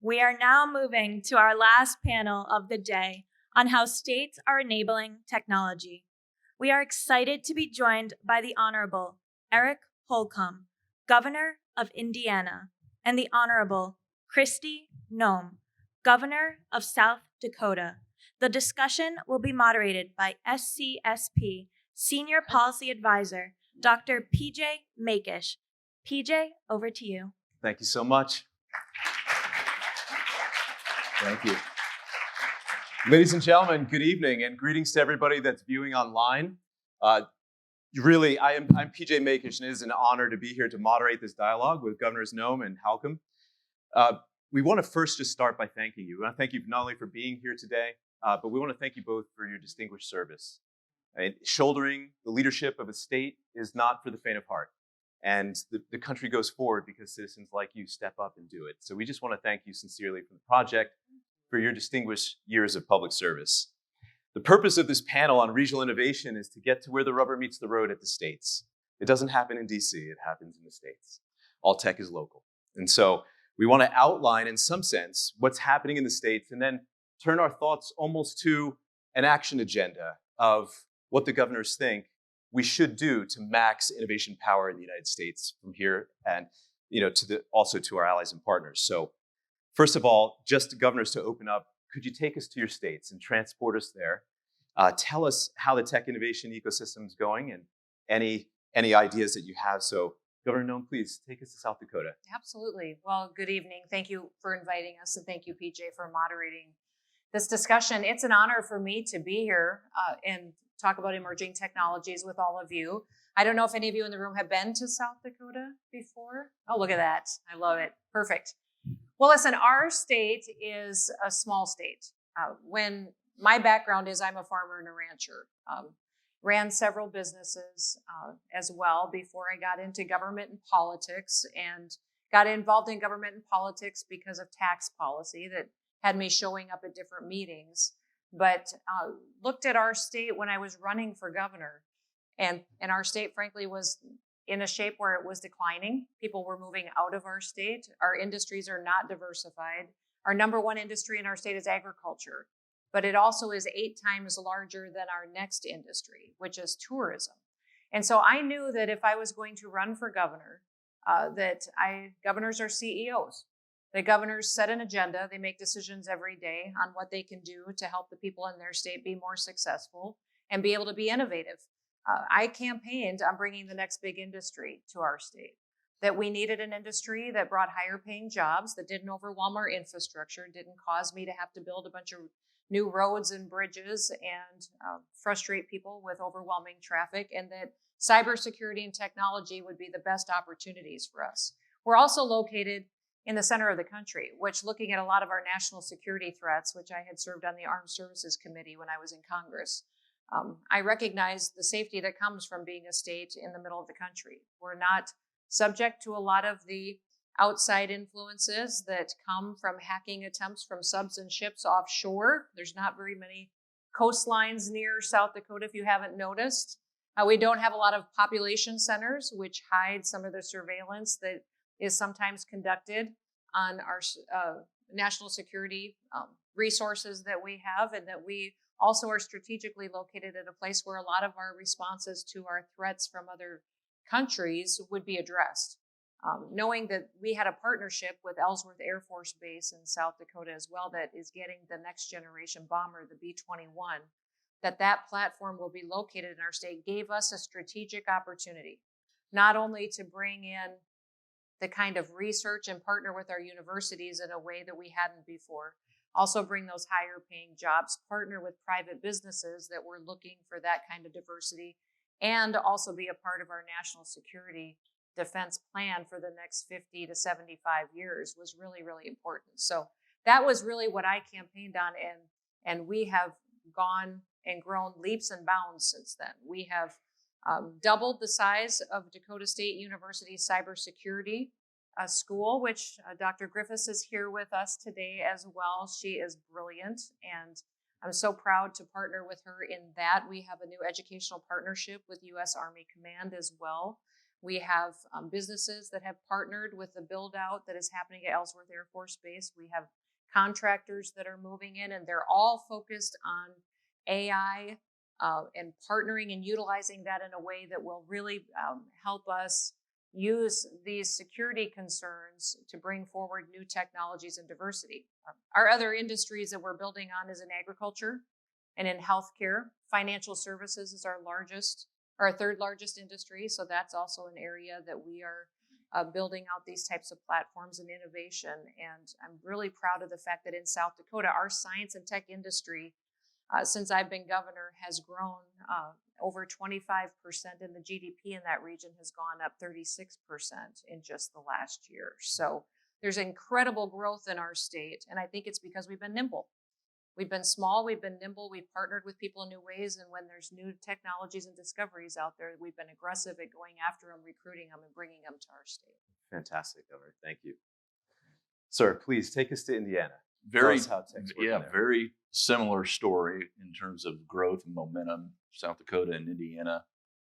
We are now moving to our last panel of the day on how states are enabling technology. We are excited to be joined by the Honorable Eric Holcomb, Governor of Indiana, and the Honorable Kristi Noem, Governor of South Dakota. The discussion will be moderated by SCSP Senior Policy Advisor, Dr. PJ Maykish. PJ, over to you. Thank you so much. Thank you. Ladies and gentlemen, good evening and greetings to everybody that's viewing online. I'm PJ Maykish, and it is an honor to be here to moderate this dialogue with Governors Noem and Holcomb. We want to first just start by thanking you. We want to thank you not only for being here today, but we want to thank you both for your distinguished service. Shouldering the leadership of a state is not for the faint of heart. And the country goes forward because citizens like you step up and do it. So we just want to thank you sincerely for the project, for your distinguished years of public service. The purpose of this panel on regional innovation is to get to where the rubber meets the road at the states. It doesn't happen in DC, it happens in the states. All tech is local. And so we want to outline, in some sense, what's happening in the states and then turn our thoughts almost to an action agenda of what the governors think we should do to max innovation power in the United States from here and also to our allies and partners. So first of all, just governors to open up, could you take us to your states and transport us there? Tell us how the tech innovation ecosystem is going and any ideas that you have. So Governor Noem, please take us to South Dakota. Absolutely. Well, good evening. Thank you for inviting us, and thank you, PJ, for moderating this discussion. It's an honor for me to be here and talk about emerging technologies with all of you. I don't know if any of you in the room have been to South Dakota before. Oh, look at that. I love it. Perfect. Well, listen, our state is a small state. When my background is I'm a farmer and a rancher. Ran several businesses as well before I got into government and politics, and got involved in government and politics because of tax policy that had me showing up at different meetings. But looked at our state when I was running for governor, and our state, frankly, was in a shape where it was declining. People were moving out of our state. Our industries are not diversified. Our number one industry in our state is agriculture, but it also is 8 times larger than our next industry, which is tourism. And so I knew that if I was going to run for governor, governors are CEOs. The governors set an agenda. They make decisions every day on what they can do to help the people in their state be more successful and be able to be innovative. I campaigned on bringing the next big industry to our state, that we needed an industry that brought higher paying jobs, that didn't overwhelm our infrastructure, didn't cause me to have to build a bunch of new roads and bridges and frustrate people with overwhelming traffic, and that cybersecurity and technology would be the best opportunities for us. We're also located in the center of the country, which, looking at a lot of our national security threats, which I had served on the Armed Services Committee when I was in Congress, I recognize the safety that comes from being a state in the middle of the country. We're not subject to a lot of the outside influences that come from hacking attempts from subs and ships offshore. There's not very many coastlines near South Dakota, if you haven't noticed. We don't have a lot of population centers, which hide some of the surveillance that is sometimes conducted on our national security resources that we have, and that we also are strategically located at a place where a lot of our responses to our threats from other countries would be addressed. Knowing that we had a partnership with Ellsworth Air Force Base in South Dakota as well, that is getting the next generation bomber, the B-21, that platform will be located in our state, gave us a strategic opportunity, not only to bring in the kind of research and partner with our universities in a way that we hadn't before, also bring those higher paying jobs, partner with private businesses that were looking for that kind of diversity, and also be a part of our national security defense plan for the next 50 to 75 years was really, really important. So that was really what I campaigned on, and we have gone and grown leaps and bounds since then. We have doubled the size of Dakota State University's cybersecurity school, which Dr. Griffiths is here with us today as well. She is brilliant, and I'm so proud to partner with her in that. We have a new educational partnership with U.S. Army Command as well. We have businesses that have partnered with the build out that is happening at Ellsworth Air Force Base. We have contractors that are moving in, and they're all focused on AI and partnering and utilizing that in a way that will really help us use these security concerns to bring forward new technologies and diversity. Our other industries that we're building on is in agriculture and in healthcare. Financial services is our third largest industry. So that's also an area that we are building out these types of platforms and innovation. And I'm really proud of the fact that in South Dakota, our science and tech industry, since I've been governor, has grown over 25%, and the GDP in that region has gone up 36% in just the last year. So there's incredible growth in our state, and I think it's because we've been nimble. We've been small, we've been nimble, we've partnered with people in new ways, and when there's new technologies and discoveries out there, we've been aggressive at going after them, recruiting them, and bringing them to our state. Fantastic, Governor. Thank you. Sir, please take us to Indiana. Very, Tell us how tech's working there. very similar story in terms of growth and momentum. South Dakota and Indiana.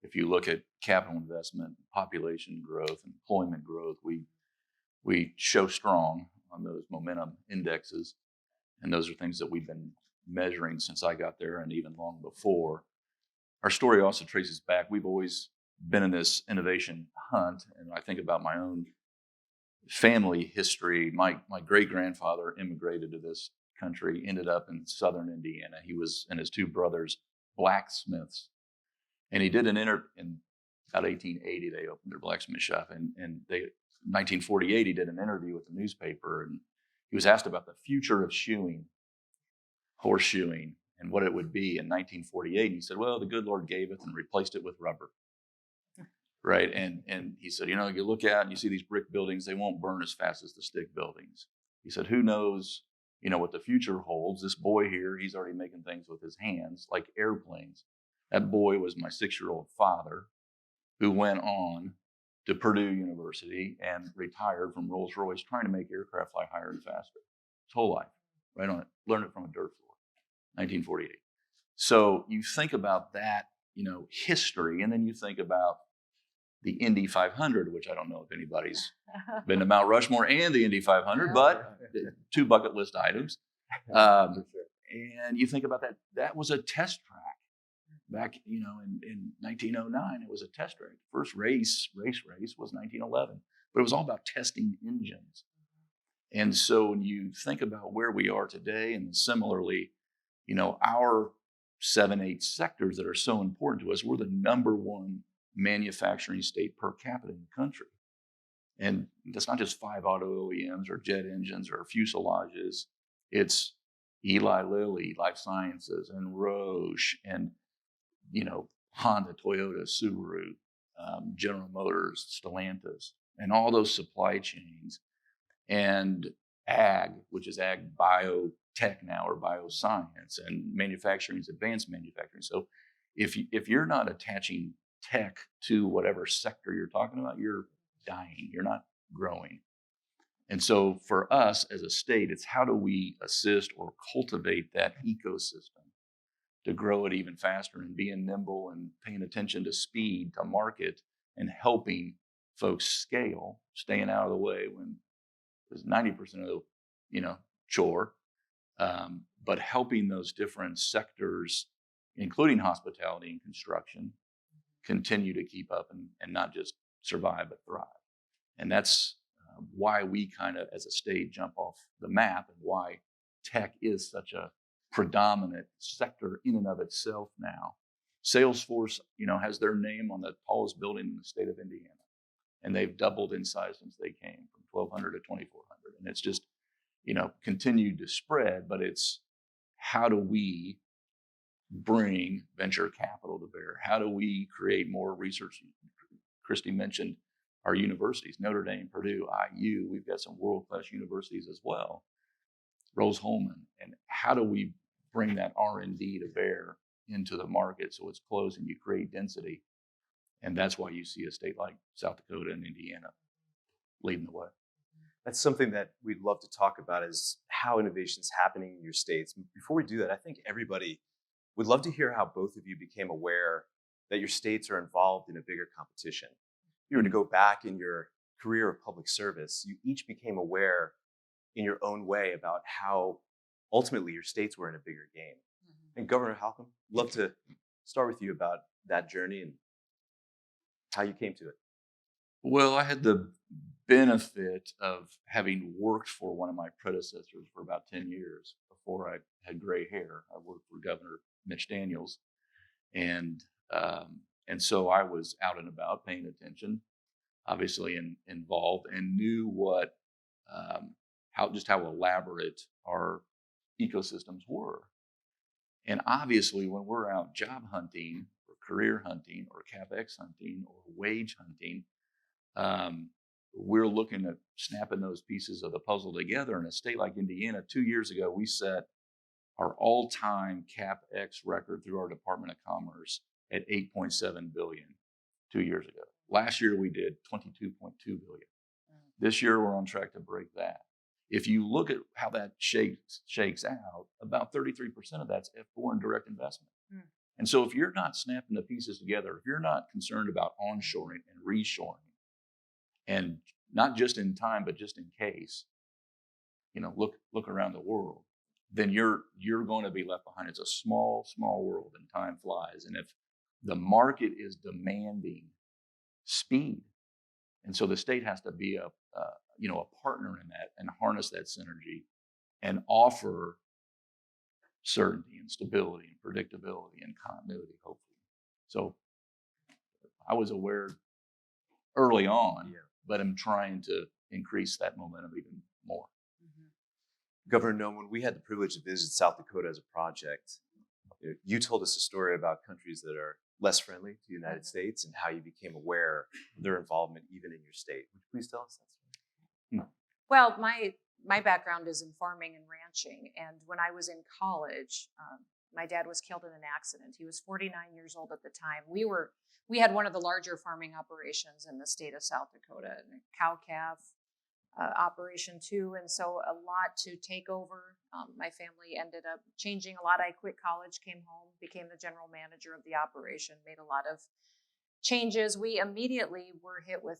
If you look at capital investment, population growth, employment growth, we show strong on those momentum indexes, and those are things that we've been measuring since I got there and even long before. Our story also traces back. We've always been in this innovation hunt, and I think about my own family history. My great-grandfather immigrated to this country, ended up in southern Indiana. He was and his two brothers blacksmiths, and he did an in about 1880 they opened their blacksmith shop, and they 1948 he did an interview with the newspaper, and he was asked about the future of shoeing, horseshoeing, and what it would be in 1948. And he said, well, the good Lord gave it and replaced it with rubber. Right. And he said, you look out and you see these brick buildings, they won't burn as fast as the stick buildings. He said, who knows, what the future holds. This boy here, he's already making things with his hands, like airplanes. That boy was my 6-year-old father, who went on to Purdue University and retired from Rolls-Royce, trying to make aircraft fly higher and faster. His whole life, right on it. Learned it from a dirt floor, 1948. So you think about that, history, and then you think about the Indy 500, which I don't know if anybody's been to Mount Rushmore and the Indy 500, but 2 bucket list items. And you think about that. That was a test track back, in 1909. It was a test track. The first race was 1911, but it was all about testing engines. And so when you think about where we are today, and similarly, our 7-8 sectors that are so important to us, we're the #1 manufacturing state per capita in the country. And that's not just 5 auto OEMs or jet engines or fuselages. It's Eli Lilly, Life Sciences, and Roche, and Honda, Toyota, Subaru, General Motors, Stellantis, and all those supply chains, and ag, which is ag biotech now, or bioscience, and manufacturing is advanced manufacturing. So if you're not attaching tech to whatever sector you're talking about, you're dying, you're not growing. And so for us as a state, it's how do we assist or cultivate that ecosystem to grow it even faster, and being nimble and paying attention to speed, to market, and helping folks scale, staying out of the way when there's 90% of the chore, but helping those different sectors, including hospitality and construction, continue to keep up and not just survive but thrive. And that's why we kind of as a state jump off the map, and why tech is such a predominant sector in and of itself now. Salesforce, has their name on the tallest building in the state of Indiana, and they've doubled in size since they came from 1,200 to 2,400. And it's just, continued to spread, but it's how do we bring venture capital to bear? How do we create more research? Kristi mentioned our universities, Notre Dame, Purdue, IU. We've got some world-class universities as well, Rose-Hulman. And how do we bring that R&D to bear into the market so it's close and you create density? And that's why you see a state like South Dakota and Indiana leading the way. That's something that we'd love to talk about, is how innovation is happening in your states. Before we do that, I think everybody would love to hear how both of you became aware that your states are involved in a bigger competition. you were to go back in your career of public service, you each became aware in your own way about how ultimately your states were in a bigger game. And Governor Holcomb, love to start with you about that journey and how you came to it. Well, I had the benefit of having worked for one of my predecessors for about 10 years before I had gray hair. I worked for Governor Mitch Daniels, and so I was out and about, paying attention, obviously involved, and knew what how elaborate our ecosystems were. And obviously, when we're out job hunting or career hunting or CapEx hunting or wage hunting, we're looking at snapping those pieces of the puzzle together. In a state like Indiana, 2 years ago, we set our all-time CapEx record through our Department of Commerce at $8.7 billion 2 years ago. Last year, we did $22.2 billion. This year, we're on track to break that. If you look at how that shakes out, about 33% of that's foreign direct investment. And so if you're not snapping the pieces together, if you're not concerned about onshoring and reshoring, and not just in time, but just in case, look around the world, then you're going to be left behind. It's a small world, and time flies. And if the market is demanding speed, and so the state has to be a partner in that and harness that synergy and offer certainty and stability and predictability and continuity, hopefully. So I was aware early on, but I'm trying to increase that momentum even more. Governor Noem, when we had the privilege to visit South Dakota as a project, you told us a story about countries that are less friendly to the United States and how you became aware of their involvement even in your state. Would you please tell us that story? Well, my background is in farming and ranching, and when I was in college, my dad was killed in an accident. He was 49 years old at the time. We had one of the larger farming operations in the state of South Dakota, and a cow-calf operation too, and so a lot to take over. My family ended up changing a lot. I quit college, came home, became the general manager of the operation, made a lot of changes. We immediately were hit with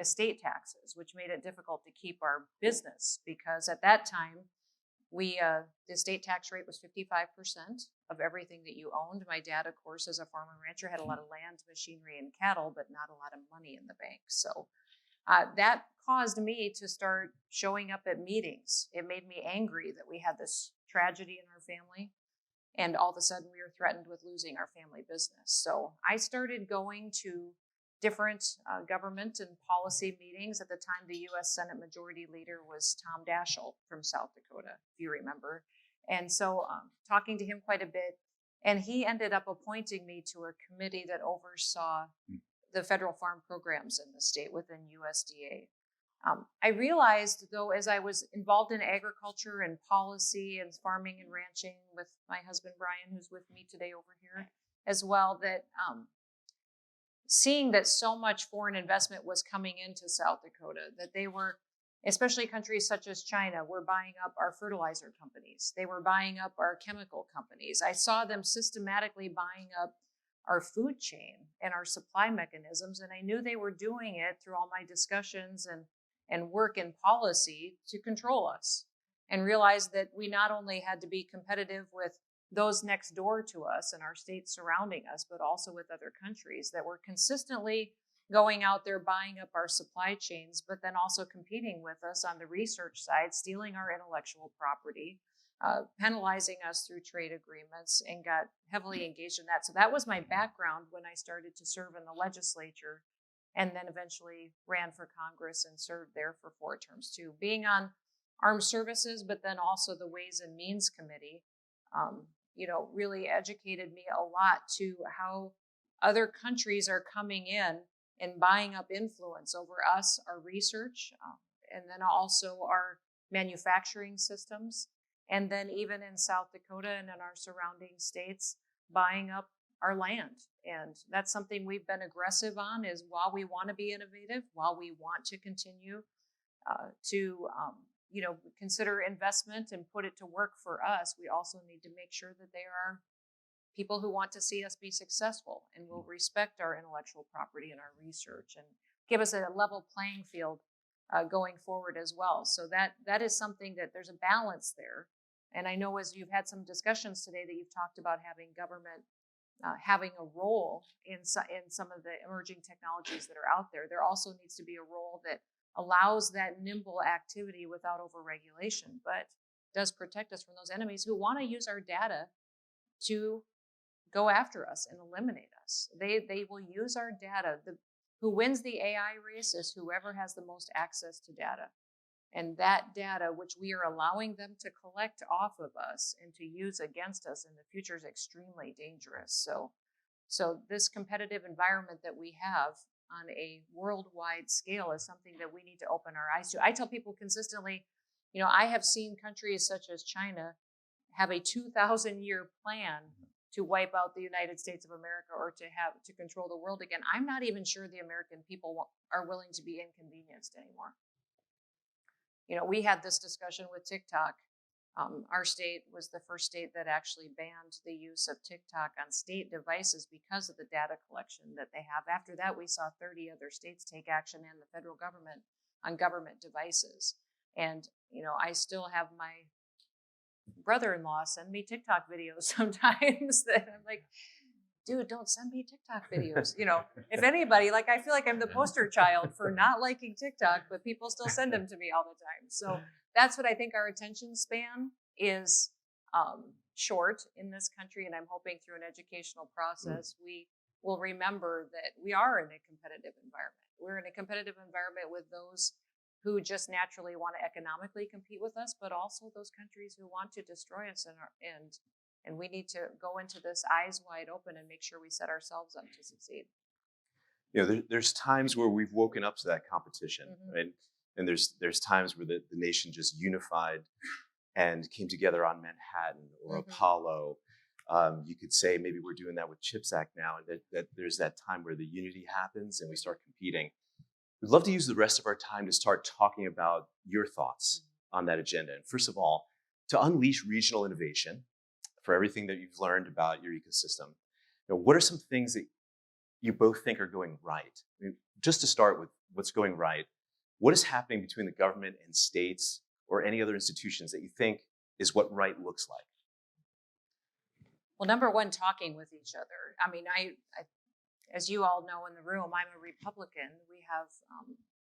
estate taxes, which made it difficult to keep our business, because at that time, the estate tax rate was 55% of everything that you owned. My dad, of course, as a farmer and rancher, had a lot of land, machinery, and cattle, but not a lot of money in the bank. So that caused me to start showing up at meetings. It made me angry that we had this tragedy in our family, and all of a sudden we were threatened with losing our family business. So I started going to different government and policy meetings. At the time, the U.S. Senate Majority Leader was Tom Daschle from South Dakota, if you remember. And so talking to him quite a bit, and he ended up appointing me to a committee that oversaw the federal farm programs in the state within USDA. I realized, though, as I was involved in agriculture and policy and farming and ranching with my husband, Brian, who's with me today over here as well, that seeing that so much foreign investment was coming into South Dakota, that they were, especially countries such as China, were buying up our fertilizer companies. They were buying up our chemical companies. I saw them systematically buying up our food chain and our supply mechanisms, and I knew they were doing it through all my discussions and work in policy to control us, and realized that we not only had to be competitive with those next door to us and our states surrounding us, but also with other countries that were consistently going out there buying up our supply chains, but then also competing with us on the research side, stealing our intellectual property, penalizing us through trade agreements, and got heavily engaged in that. So that was my background when I started to serve in the legislature, and then eventually ran for Congress and served there for 4 terms too. Being on Armed Services, but then also the Ways and Means Committee, really educated me a lot to how other countries are coming in and buying up influence over us, our research, and then also our manufacturing systems. And then even in South Dakota and in our surrounding states, buying up our land. And that's something we've been aggressive on, is while we want to be innovative, while we want to continue to consider investment and put it to work for us, we also need to make sure that there are people who want to see us be successful and will respect our intellectual property and our research. And give us a level playing field going forward as well. So that is something that there's a balance there. And I know as you've had some discussions today that you've talked about having government having a role in some of the emerging technologies that are out there. There also needs to be a role that allows that nimble activity without overregulation, but does protect us from those enemies who want to use our data to go after us and eliminate us. They will use our data. Who wins the AI race is whoever has the most access to data. And that data, which we are allowing them to collect off of us and to use against us in the future, is extremely dangerous. So this competitive environment that we have on a worldwide scale is something that we need to open our eyes to. I tell people consistently, I have seen countries such as China have a 2,000-year plan to wipe out the United States of America or to control the world again. I'm not even sure the American people are willing to be inconvenienced anymore. We had this discussion with TikTok. Our state was the first state that actually banned the use of TikTok on state devices because of the data collection that they have. After that, we saw 30 other states take action and the federal government on government devices. And, I still have my brother-in-law send me TikTok videos sometimes that I'm like, dude, don't send me TikTok videos. If anybody, I feel like I'm the poster child for not liking TikTok, but people still send them to me all the time. So that's what I think our attention span is short in this country. And I'm hoping through an educational process, we will remember that we are in a competitive environment. We're in a competitive environment with those who just naturally want to economically compete with us, but also those countries who want to destroy us and we need to go into this eyes wide open and make sure we set ourselves up to succeed. There's times where we've woken up to that competition, right? And there's times where the nation just unified and came together on Manhattan or Apollo. You could say maybe we're doing that with CHIPS Act now, and that there's that time where the unity happens and we start competing. We'd love to use the rest of our time to start talking about your thoughts on that agenda. And first of all, to unleash regional innovation, for everything that you've learned about your ecosystem, what are some things that you both think are going right? Just to start with what's going right, what is happening between the government and states or any other institutions that you think is what right looks like? Well, number one, talking with each other. I mean, I as you all know in the room, I'm a Republican. We have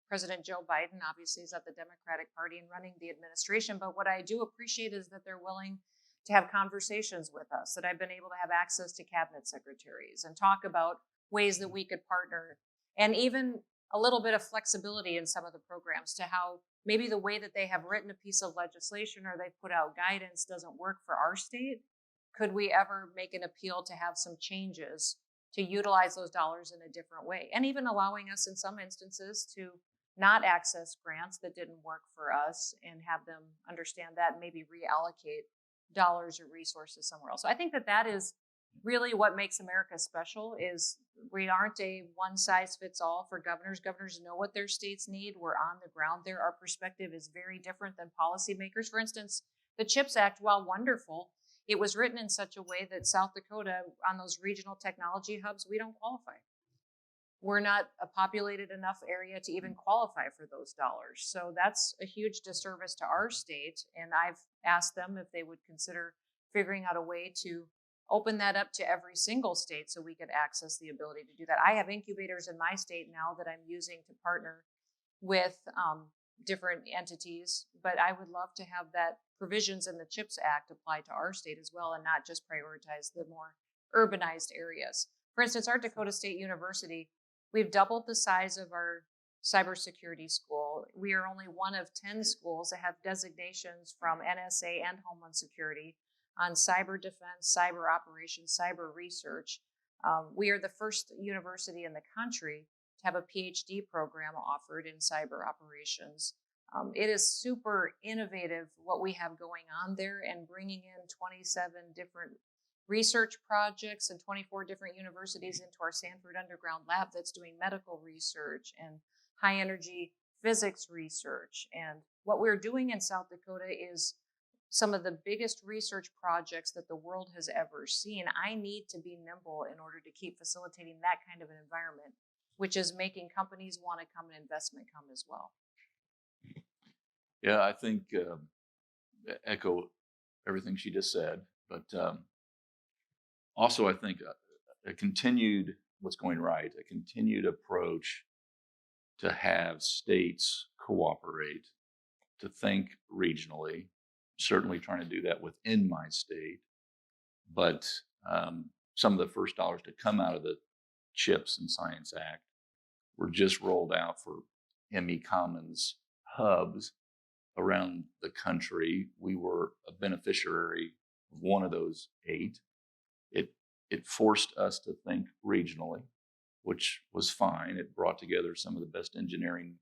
President Joe Biden, obviously, is at the Democratic Party and running the administration. But what I do appreciate is that they're willing to have conversations with us, that I've been able to have access to cabinet secretaries and talk about ways that we could partner, and even a little bit of flexibility in some of the programs to how maybe the way that they have written a piece of legislation or they put out guidance doesn't work for our state. Could we ever make an appeal to have some changes to utilize those dollars in a different way? And even allowing us in some instances to not access grants that didn't work for us and have them understand that and maybe reallocate dollars or resources somewhere else. So I think that is really what makes America special, is we aren't a one size fits all for governors. Governors know what their states need. We're on the ground there. Our perspective is very different than policymakers. For instance, the CHIPS Act, while wonderful, it was written in such a way that South Dakota, on those regional technology hubs, we don't qualify. We're not a populated enough area to even qualify for those dollars. So that's a huge disservice to our state. And I've asked them if they would consider figuring out a way to open that up to every single state so we could access the ability to do that. I have incubators in my state now that I'm using to partner with different entities, but I would love to have that provisions in the CHIPS Act apply to our state as well and not just prioritize the more urbanized areas. For instance, our Dakota State University, we've doubled the size of our cybersecurity school. We are only one of 10 schools that have designations from NSA and Homeland Security on cyber defense, cyber operations, cyber research. We are the first university in the country to have a PhD program offered in cyber operations. It is super innovative what we have going on there, and bringing in 27 different research projects and 24 different universities into our Sanford Underground Lab that's doing medical research and high energy physics research. And what we're doing in South Dakota is some of the biggest research projects that the world has ever seen. I need to be nimble in order to keep facilitating that kind of an environment which is making companies want to come and investment come as well. Yeah, I think echo everything she just said, but also I think a continued, what's going right, a continued approach to have states cooperate, to think regionally, certainly trying to do that within my state, but some of the first dollars to come out of the CHIPS and Science Act were just rolled out for ME Commons hubs around the country. We were a beneficiary of one of those 8. It forced us to think regionally, which was fine. It brought together some of the best engineering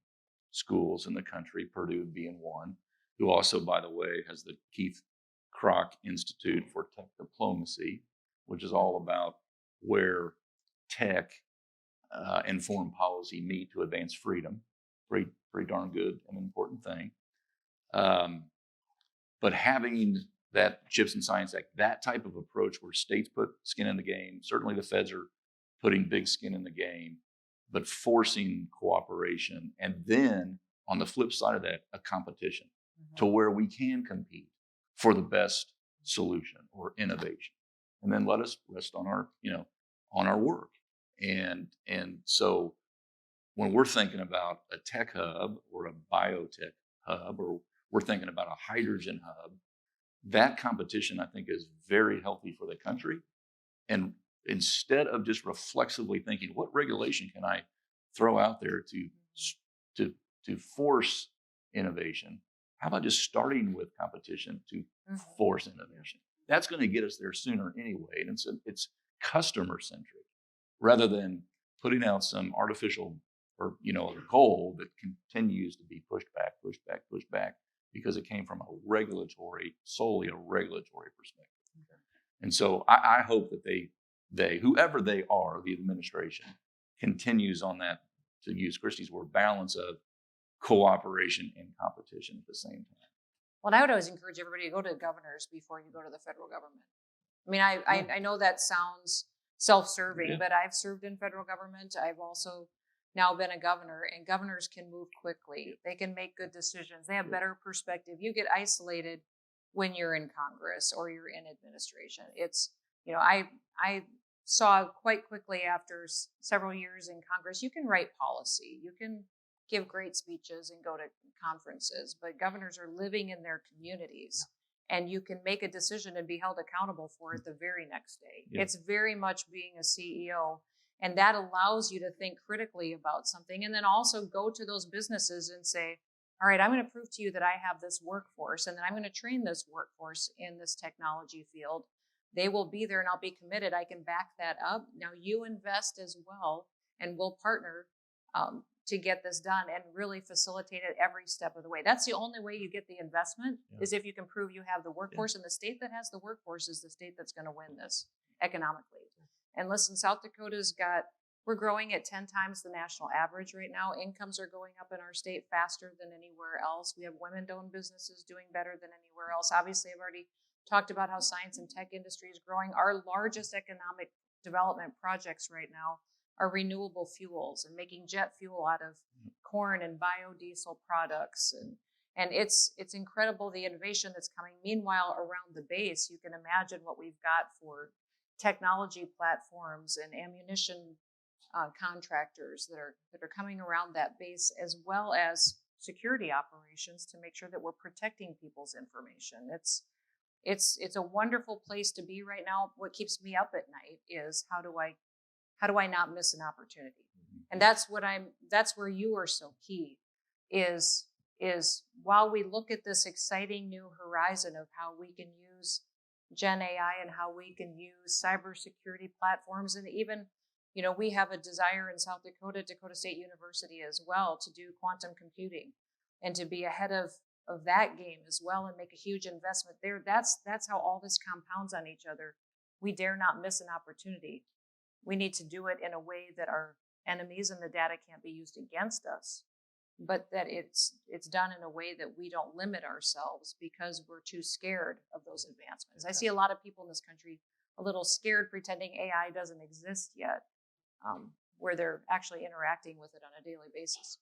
schools in the country, Purdue being one, who also, by the way, has the Keith Kroc Institute for Tech Diplomacy, which is all about where tech and foreign policy meet to advance freedom. Pretty darn good and important thing. But having that CHIPS and Science Act, that type of approach where states put skin in the game, certainly the feds are putting big skin in the game, but forcing cooperation. And then on the flip side of that, a competition to where we can compete for the best solution or innovation. And then let us rest on our work. And so when we're thinking about a tech hub or a biotech hub, or we're thinking about a hydrogen hub, that competition, I think, is very healthy for the country. And instead of just reflexively thinking, what regulation can I throw out there to force innovation? How about just starting with competition to force innovation? That's going to get us there sooner anyway. And it's customer centric rather than putting out some artificial or goal that continues to be pushed back because it came from solely a regulatory perspective. Okay. And so I hope that they, whoever they are, the administration, continues on that, to use Kristi's word, balance of cooperation and competition at the same time. Well, I would always encourage everybody to go to governors before you go to the federal government. I mean, I know that sounds self-serving, but I've served in federal government. I've also now been a governor, and governors can move quickly. They can make good decisions. They have better perspective. You get isolated when you're in Congress or you're in administration. It's, I saw quite quickly after several years in Congress, you can write policy, you can give great speeches and go to conferences, but governors are living in their communities, and you can make a decision and be held accountable for it the very next day. Yeah. It's very much being a CEO, and that allows you to think critically about something, and then also go to those businesses and say, all right, I'm going to prove to you that I have this workforce, and then I'm going to train this workforce in this technology field. They will be there and I'll be committed. I can back that up. Now you invest as well, and we'll partner to get this done and really facilitate it every step of the way. That's the only way you get the investment, is if you can prove you have the workforce, and the state that has the workforce is the state that's going to win this economically. And listen, South Dakota's we're growing at 10 times the national average right now. Incomes are going up in our state faster than anywhere else. We have women-owned businesses doing better than anywhere else. Obviously, I've already talked about how science and tech industry is growing. Our largest economic development projects right now are renewable fuels and making jet fuel out of corn and biodiesel products. And it's incredible, the innovation that's coming. Meanwhile, around the base, you can imagine what we've got for technology platforms and ammunition contractors that are coming around that base, as well as security operations to make sure that we're protecting people's information. It's a wonderful place to be right now. What keeps me up at night is how do I not miss an opportunity? And that's where you are so key, is while we look at this exciting new horizon of how we can use Gen AI and how we can use cybersecurity platforms, and even, we have a desire in South Dakota, Dakota State University as well, to do quantum computing and to be ahead of that game as well and make a huge investment there. That's how all this compounds on each other. We dare not miss an opportunity. We need to do it in a way that our enemies and the data can't be used against us, but that it's done in a way that we don't limit ourselves because we're too scared of those advancements. I see a lot of people in this country a little scared, pretending AI doesn't exist yet. where they're actually interacting with it on a daily basis.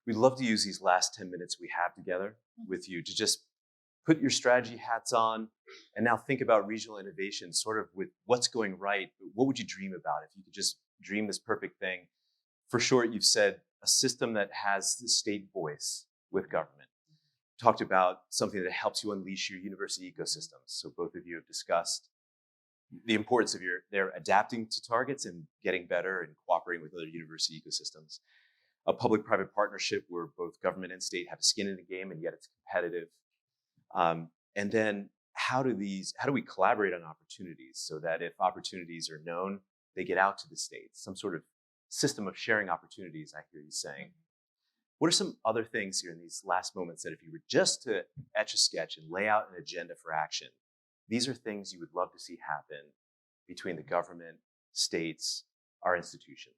We'd love to use these last 10 minutes we have together with you to just put your strategy hats on and now think about regional innovation, sort of with what's going right. What would you dream about if you could just dream this perfect thing? For short, you've said a system that has the state voice with government. Talked about something that helps you unleash your university ecosystems. So both of you have discussed the importance of their adapting to targets and getting better and cooperating with other university ecosystems. A public-private partnership where both government and state have skin in the game, and yet it's competitive. And then how do we collaborate on opportunities so that if opportunities are known, they get out to the states? Some sort of system of sharing opportunities, I hear you saying. What are some other things here in these last moments that if you were just to etch a sketch and lay out an agenda for action, these are things you would love to see happen between the government, states, our institutions?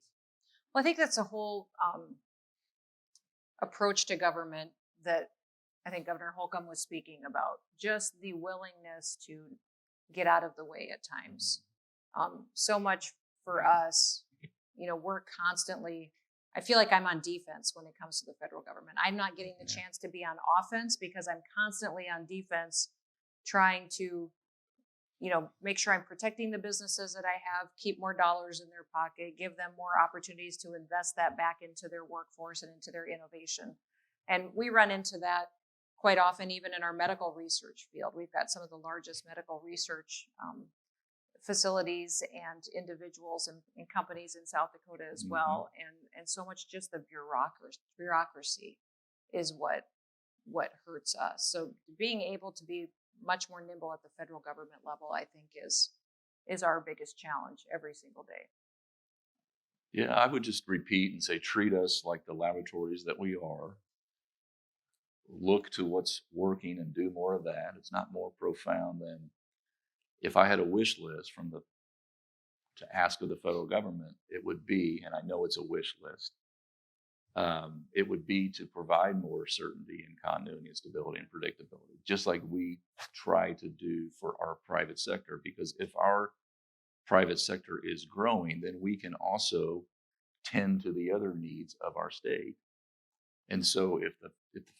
Well, I think that's a whole approach to government that I think Governor Holcomb was speaking about. Just the willingness to get out of the way at times. So much for us, we're constantly, I feel like I'm on defense when it comes to the federal government. I'm not getting the chance to be on offense because I'm constantly on defense trying to make sure I'm protecting the businesses that I have, keep more dollars in their pocket, give them more opportunities to invest that back into their workforce and into their innovation. And we run into that quite often, even in our medical research field. We've got some of the largest medical research facilities and individuals and companies in South Dakota as well. And so much just the bureaucracy is what hurts us. So being able to be much more nimble at the federal government level, I think is our biggest challenge every single day. Yeah, I would just repeat and say, treat us like the laboratories that we are. Look to what's working and do more of that. It's not more profound than if I had a wish list to ask of the federal government, it would be, and I know it's a wish list, it would be to provide more certainty and continuity and stability and predictability, just like we try to do for our private sector. Because if our private sector is growing, then we can also tend to the other needs of our state. And so if the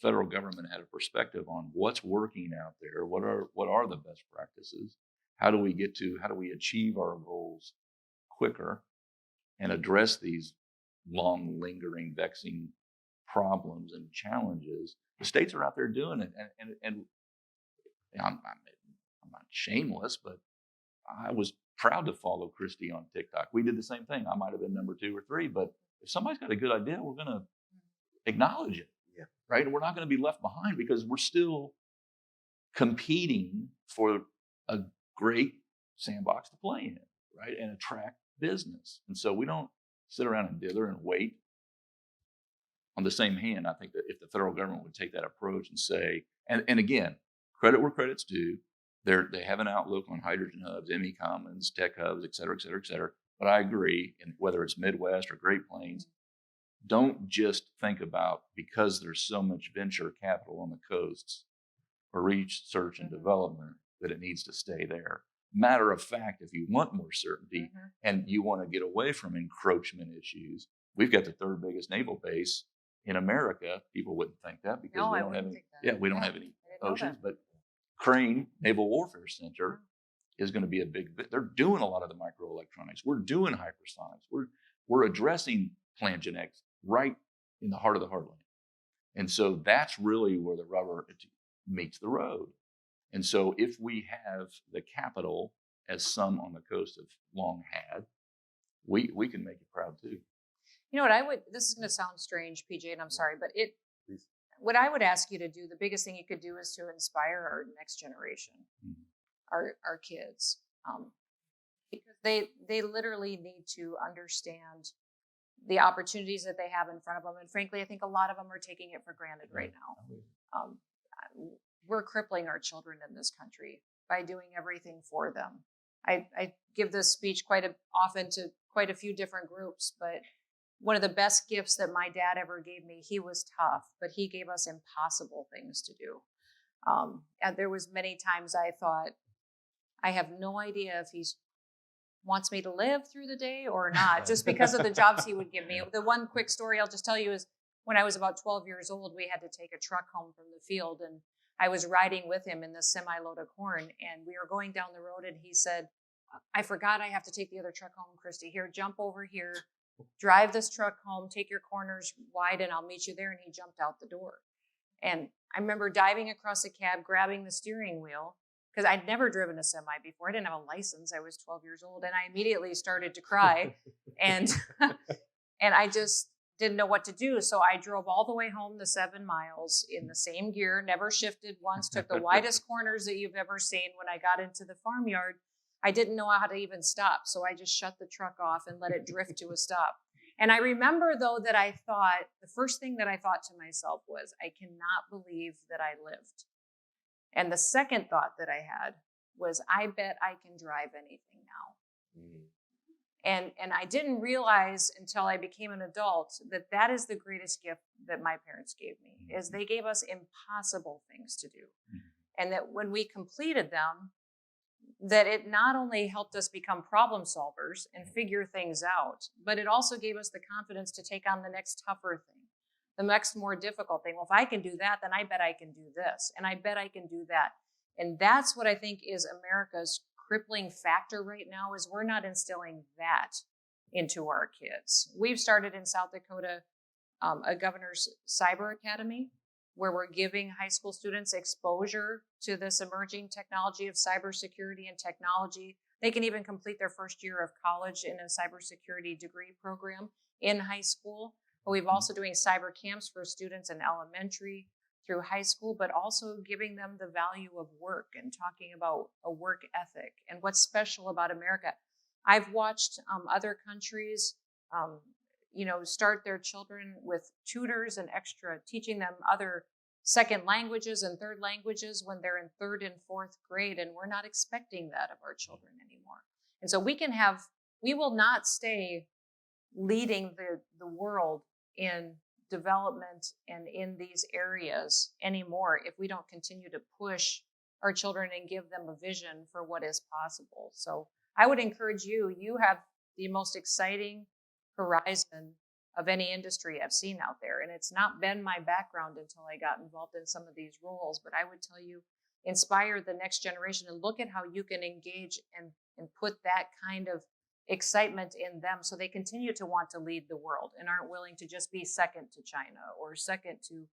federal government had a perspective on what's working out there, what are the best practices, how do we achieve our goals quicker and address these long, lingering, vexing problems and challenges, the states are out there doing it. And I'm not shameless, but I was proud to follow Kristi on TikTok. We did the same thing. I might have been number 2 or 3, but if somebody's got a good idea, we're going to acknowledge it, right? And we're not going to be left behind because we're still competing for a great sandbox to play in, right? And attract business. And so we don't sit around and dither and wait. On the same hand, I think that if the federal government would take that approach and say, and again, credit where credit's due, they have an outlook on hydrogen hubs, ME Commons, tech hubs, et cetera, et cetera, et cetera. But I agree, and whether it's Midwest or Great Plains, don't just think about, because there's so much venture capital on the coasts for research and development, that it needs to stay there. Matter of fact, if you want more certainty and you want to get away from encroachment issues, we've got the 3rd biggest naval base in America. People wouldn't think that because we don't have any. We don't have any oceans. But Crane Naval Warfare Center is going to be a big. They're doing a lot of the microelectronics. We're doing hypersonics. We're addressing Plan-Gen X right in the heart of the heartland. And so that's really where the rubber meets the road. And so if we have the capital, as some on the coast have long had, we can make you proud too. You know what this is going to sound strange, PJ, and I'm sorry, but what I would ask you to do, the biggest thing you could do is to inspire our next generation, our kids, because they literally need to understand the opportunities that they have in front of them. And frankly, I think a lot of them are taking it for granted right now. We're crippling our children in this country by doing everything for them. I give this speech quite often to quite a few different groups, but one of the best gifts that my dad ever gave me, he was tough, but he gave us impossible things to do. And there was many times I thought, I have no idea if he's wants me to live through the day or not, just because of the jobs he would give me. The one quick story I'll just tell you is when I was about 12 years old, we had to take a truck home from the field, and I was riding with him in this semi-load of corn, and we were going down the road, and he said, I forgot I have to take the other truck home, Kristi. Here, jump over here, drive this truck home, take your corners wide, and I'll meet you there. And he jumped out the door. And I remember diving across the cab, grabbing the steering wheel, because I'd never driven a semi before. I didn't have a license. I was 12 years old, and I immediately started to cry. and and I just didn't know what to do. So I drove all the way home the 7 miles in the same gear, never shifted once, took the widest corners that you've ever seen. When I got into the farmyard, I didn't know how to even stop. So I just shut the truck off and let it drift to a stop. And I remember, though, that I thought, the first thing that I thought to myself was, I cannot believe that I lived. And the second thought that I had was, I bet I can drive anything now. And I didn't realize until I became an adult that that is the greatest gift that my parents gave me, is they gave us impossible things to do. And that when we completed them, that it not only helped us become problem solvers and figure things out, but it also gave us the confidence to take on the next tougher thing, the next more difficult thing. Well, if I can do that, then I bet I can do this, and I bet I can do that. And that's what I think is America's crippling factor right now, is we're not instilling that into our kids. We've started in South Dakota a governor's cyber academy, where we're giving high school students exposure to this emerging technology of cybersecurity and technology. They can even complete their first year of college in a cybersecurity degree program in high school. But we've also doing cyber camps for students in elementary through high school, but also giving them the value of work and talking about a work ethic and what's special about America. I've watched other countries start their children with tutors and extra, teaching them other second languages and third languages when they're in 3rd and 4th grade. And we're not expecting that of our children anymore. And so we will not stay leading the world in development and in these areas anymore if we don't continue to push our children and give them a vision for what is possible. So I would encourage you have the most exciting horizon of any industry I've seen out there. And it's not been my background until I got involved in some of these roles, but I would tell you, inspire the next generation and look at how you can engage and put that kind of excitement in them so they continue to want to lead the world and aren't willing to just be second to China or second to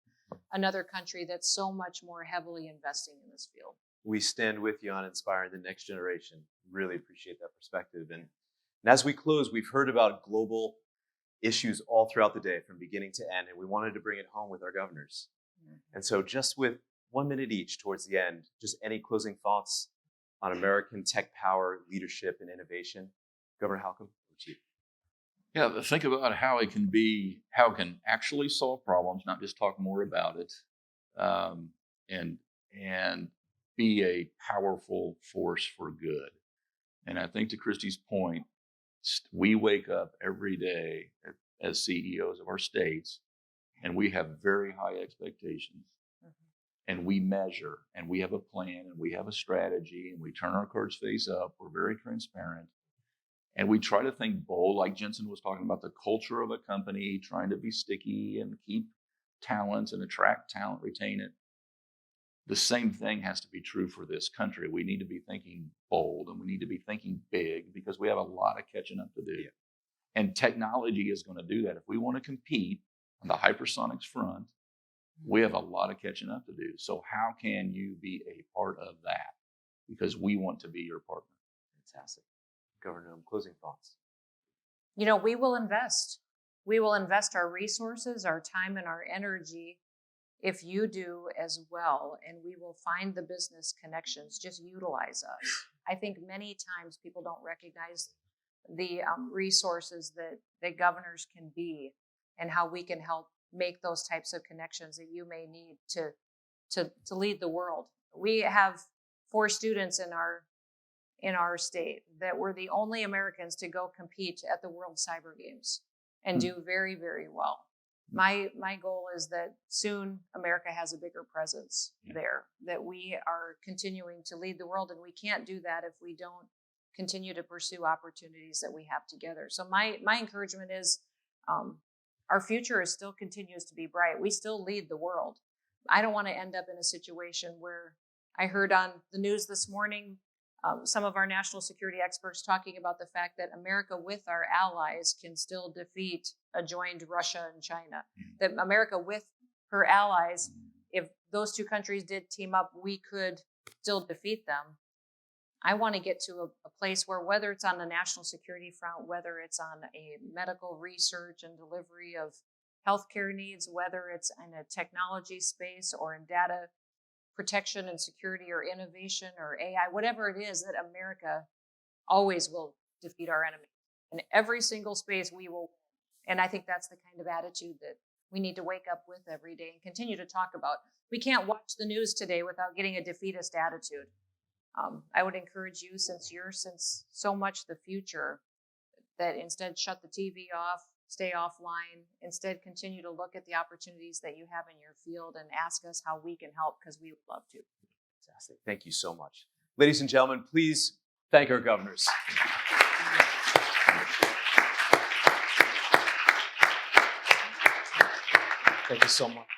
another country that's so much more heavily investing in this field. We stand with you on inspiring the next generation. Really appreciate that perspective. And as we close, we've heard about global issues all throughout the day from beginning to end, and we wanted to bring it home with our governors. And so just with 1 minute each towards the end, just any closing thoughts on American tech power, leadership, and innovation? Governor Holcomb, over to you. Yeah, think about how it can actually solve problems, not just talk more about it, and be a powerful force for good. And I think to Kristi's point, we wake up every day as CEOs of our states, and we have very high expectations. And we measure, and we have a plan, and we have a strategy, and we turn our cards face up. We're very transparent. And we try to think bold, like Jensen was talking about, the culture of a company, trying to be sticky and keep talent and attract talent, retain it. The same thing has to be true for this country. We need to be thinking bold, and we need to be thinking big, because we have a lot of catching up to do. Yeah. And technology is going to do that. If we want to compete on the hypersonics front, we have a lot of catching up to do. So how can you be a part of that? Because we want to be your partner. Fantastic. Governor Noem, closing thoughts. We will invest. We will invest our resources, our time, and our energy if you do as well. And we will find the business connections. Just utilize us. I think many times people don't recognize the resources that governors can be and how we can help make those types of connections that you may need to lead the world. We have 4 students in our state that were the only Americans to go compete at the World Cyber Games and do very, very well. My goal is that soon America has a bigger presence there, that we are continuing to lead the world, and we can't do that if we don't continue to pursue opportunities that we have together. So my encouragement is our future is still continues to be bright. We still lead the world. I don't want to end up in a situation where I heard on the news this morning some of our national security experts talking about the fact that America with our allies can still defeat a joined Russia and China. That America with her allies, if those two countries did team up, we could still defeat them. I want to get to a place where, whether it's on the national security front, whether it's on a medical research and delivery of healthcare needs, whether it's in a technology space or in data protection and security or innovation or AI, whatever it is, that America always will defeat our enemy. In every single space we will. And I think that's the kind of attitude that we need to wake up with every day and continue to talk about. We can't watch the news today without getting a defeatist attitude. I would encourage you, since so much the future, that instead shut the TV off, stay offline, instead continue to look at the opportunities that you have in your field and ask us how we can help, because we would love to. Fantastic. Thank you so much. Ladies and gentlemen, please thank our governors. Thank you so much.